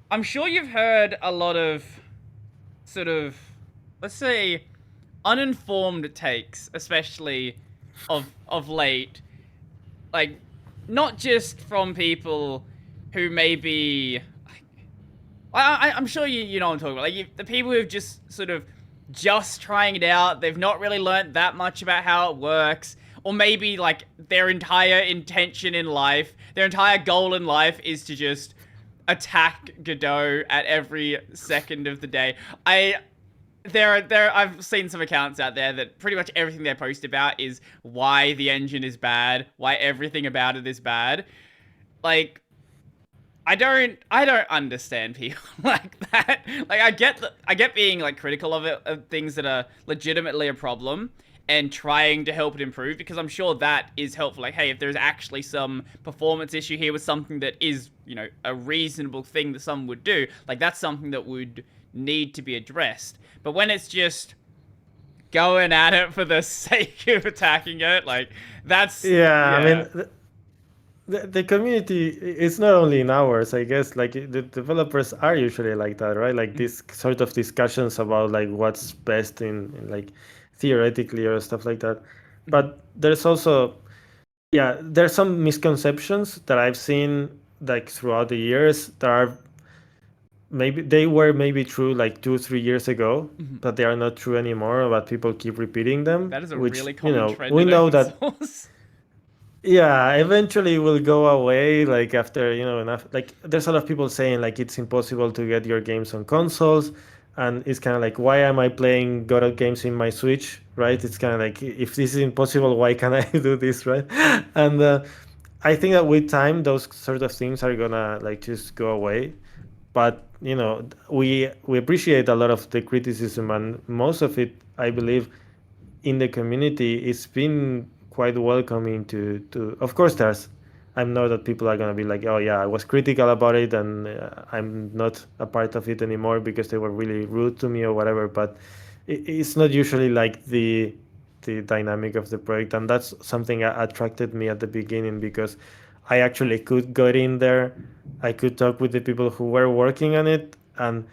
I'm sure you've heard a lot of sort of, let's say, uninformed takes, especially of late. Like, not just from people who maybe I'm sure you know what I'm talking about. Like the people who've just trying it out. They've not really learned that much about how it works, or maybe like their entire intention in life, their entire goal in life is to just attack Godot at every second of the day. I've seen some accounts out there that pretty much everything they post about is why the engine is bad, why everything about it is bad. Like I don't understand people like that. Like I get being like critical of it, of things that are legitimately a problem and trying to help it improve, because I'm sure that is helpful. Like, hey, if there's actually some performance issue here with something that is, a reasonable thing that someone would do, like that's something that would need to be addressed. But when it's just going at it for the sake of attacking it, like that's Yeah, I yeah. mean, the community is not only in ours, I guess. Like the developers are usually like that, right? Like Mhm. these sort of discussions about like what's best in like theoretically or stuff like that. Mhm. But there's also, yeah, there's some misconceptions that I've seen like throughout the years that are maybe they were maybe true like 2 3 years ago, Mhm. but they are not true anymore. But people keep repeating them, That is a which really common trend we in know open that, source. yeah, eventually will go away. Like after enough. Like there's a lot of people saying like it's impossible to get your games on consoles, and it's kind of like why am I playing Godot games in my Switch, right? It's kind of like if this is impossible, why can I do this, right? And I think that with time, those sort of things are gonna like just go away. But we appreciate a lot of the criticism, and most of it, I believe, in the community it's been quite welcoming to of course there's I know that people are going to be like, oh yeah, I was critical about it, and I'm not a part of it anymore because they were really rude to me or whatever. But it's not usually like the dynamic of the project, and that's something that attracted me at the beginning because I actually could get in there, I could talk with the people who were working on it, and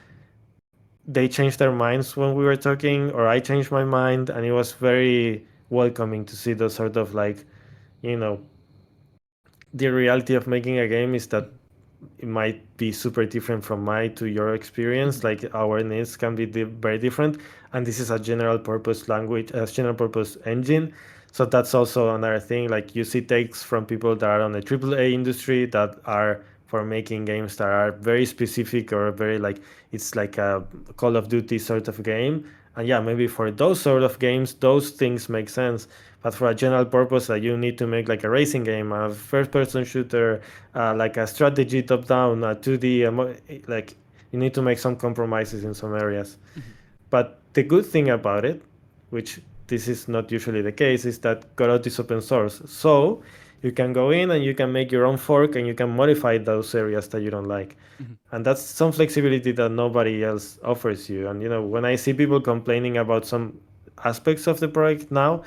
they changed their minds when we were talking, or I changed my mind, and it was very welcoming to see those sort of like, you know, the reality of making a game is that it might be super different from my to your experience. Mhm. Like our needs can be very different, and this is a general purpose language, a general purpose engine. So that's also another thing. Like you see takes from people that are on the AAA industry that are for making games that are very specific or very like it's like a Call of Duty sort of game. And yeah, maybe for those sort of games, those things make sense. But for a general purpose, that you need to make like a racing game, a first-person shooter, like a strategy top-down, a 2D, like you need to make some compromises in some areas. Mhm. But the good thing about it, which this is not usually the case, is that Godot is open source. So you can go in and you can make your own fork and you can modify those areas that you don't like. Mhm. And that's some flexibility that nobody else offers you. And when I see people complaining about some aspects of the project now,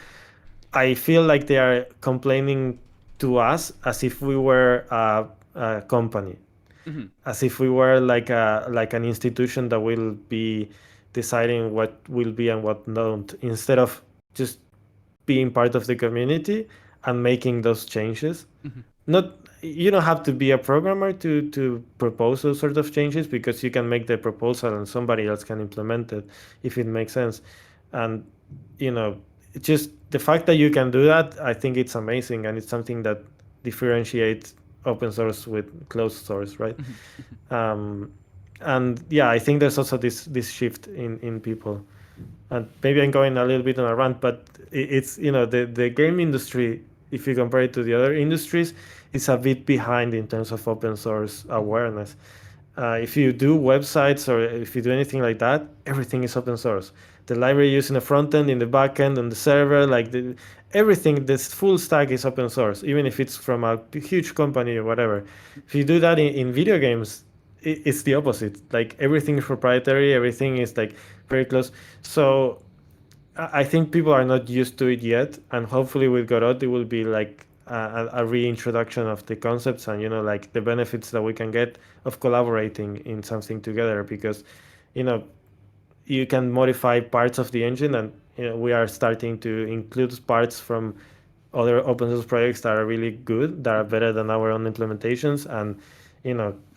I feel like they are complaining to us as if we were a company, Mhm. as if we were like an institution that will be deciding what will be and what not, instead of just being part of the community and making those changes. Mhm. Not You don't have to be a programmer to propose those sort of changes, because you can make the proposal and somebody else can implement it if it makes sense. And you know just the fact that you can do that, I think it's amazing, and it's something that differentiates open source with closed source, right? Mhm. Mhm. um, and yeah, I think there's also this shift in people. And maybe I'm going a little bit on a rant, but it's the game industry, if you compare it to the other industries, is a bit behind in terms of open source Mhm. awareness. If you do websites or if you do anything like that, everything is open source. The library used in the front end, in the back end, on the server, like everything, this full stack is open source, even if it's from a huge company or whatever. If you do that in video games, it's the opposite. Like everything is proprietary, everything is like very close. So I think people are not used to it yet, and hopefully with Godot it will be like a reintroduction of the concepts and like the benefits that we can get of collaborating in something together, because you know you can modify parts of the engine, and we are starting to include parts from other open source projects that are really good, that are better than our own implementations. And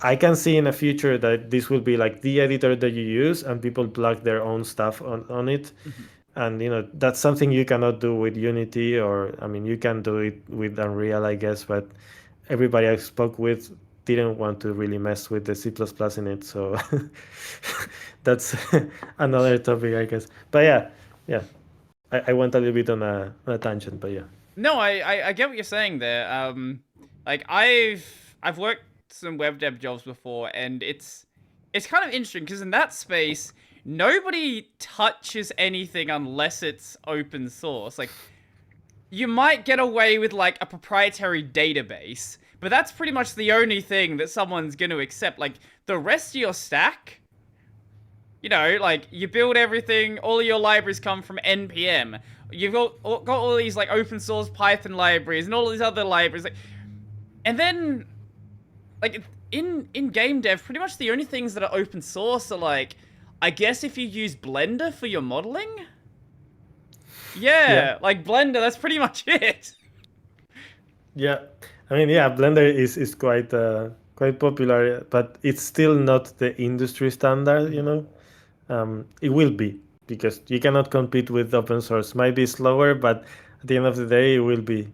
I can see in the future that this will be like the editor that you use, and people plug their own stuff on it. Mhm. And that's something you cannot do with Unity, or I mean you can do it with Unreal, I guess, but everybody I spoke with didn't want to really mess with the C++ in it. So that's another topic, I guess. But yeah, I went a little bit on a tangent, but yeah. No, I get what you're saying there. Like I've worked some web dev jobs before, and it's kind of interesting because in that space, nobody touches anything unless it's open source. Like you might get away with like a proprietary database, but that's pretty much the only thing that someone's going to accept. Like the rest of your stack, like you build everything, all of your libraries come from npm. You've got all these like open source Python libraries and all these other libraries, and then like in game dev, pretty much the only things that are open source are like, I guess if you use Blender for your modeling, Yeah. like Blender, that's pretty much it. Yeah, I mean, yeah, Blender is quite popular, but it's still not the industry standard. It will be, because you cannot compete with open source. Might be slower, but at the end of the day, it will be.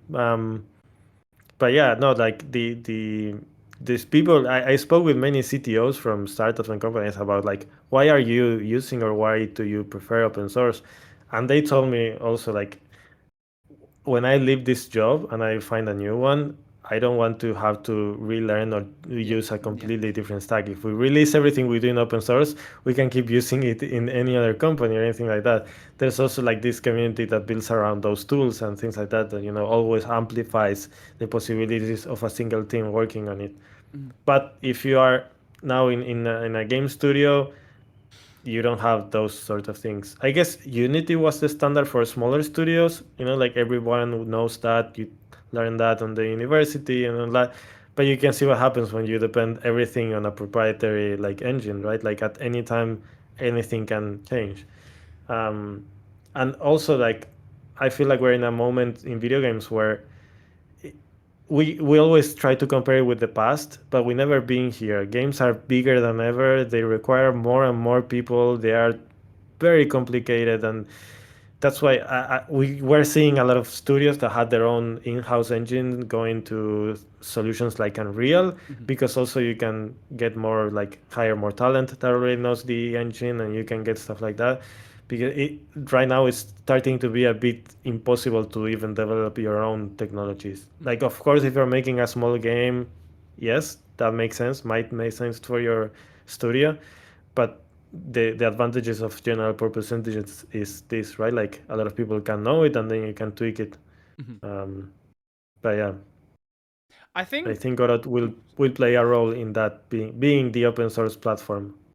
But yeah, no, like these people, I spoke with many CTOs from startups and companies about like, why are you using, or why do you prefer open source? And they told me also like, when I leave this job and I find a new one, I don't want to have to relearn or Yep. use a Yeah. completely different stack. If we release everything we do in open source, we can keep using it in any other company or anything like that. There's also like this community that builds around those tools and things like that, that always amplifies the possibilities of a single team working on it. Mhm. But if you are now in a game studio, you don't have those sort of things. I guess Unity was the standard for smaller studios. Like everyone knows that, you learn that on the university and all that. But you can see what happens when you depend everything on a proprietary like engine, right? Like at any time, anything can change. Um, and also like, I feel like we're in a moment in video games where we always try to compare it with the past, but we never been here. Games are bigger than ever. They require more and more people. They are very complicated, and that's why we were seeing a lot of studios that had their own in-house engine going to solutions like Unreal, Mhm. because also you can get more, hire more talent that already knows the engine, and you can get stuff like that. Because right now it's starting to be a bit impossible to even develop your own technologies. Mhm. Like, of course, if you're making a small game, yes, that makes sense, might make sense for your studio, but the advantages of general purpose engines is this, right? Like a lot of people can know it, and then you can tweak it. Mhm. um, but yeah, I I think think Godot will play a role in that, being the open source platform.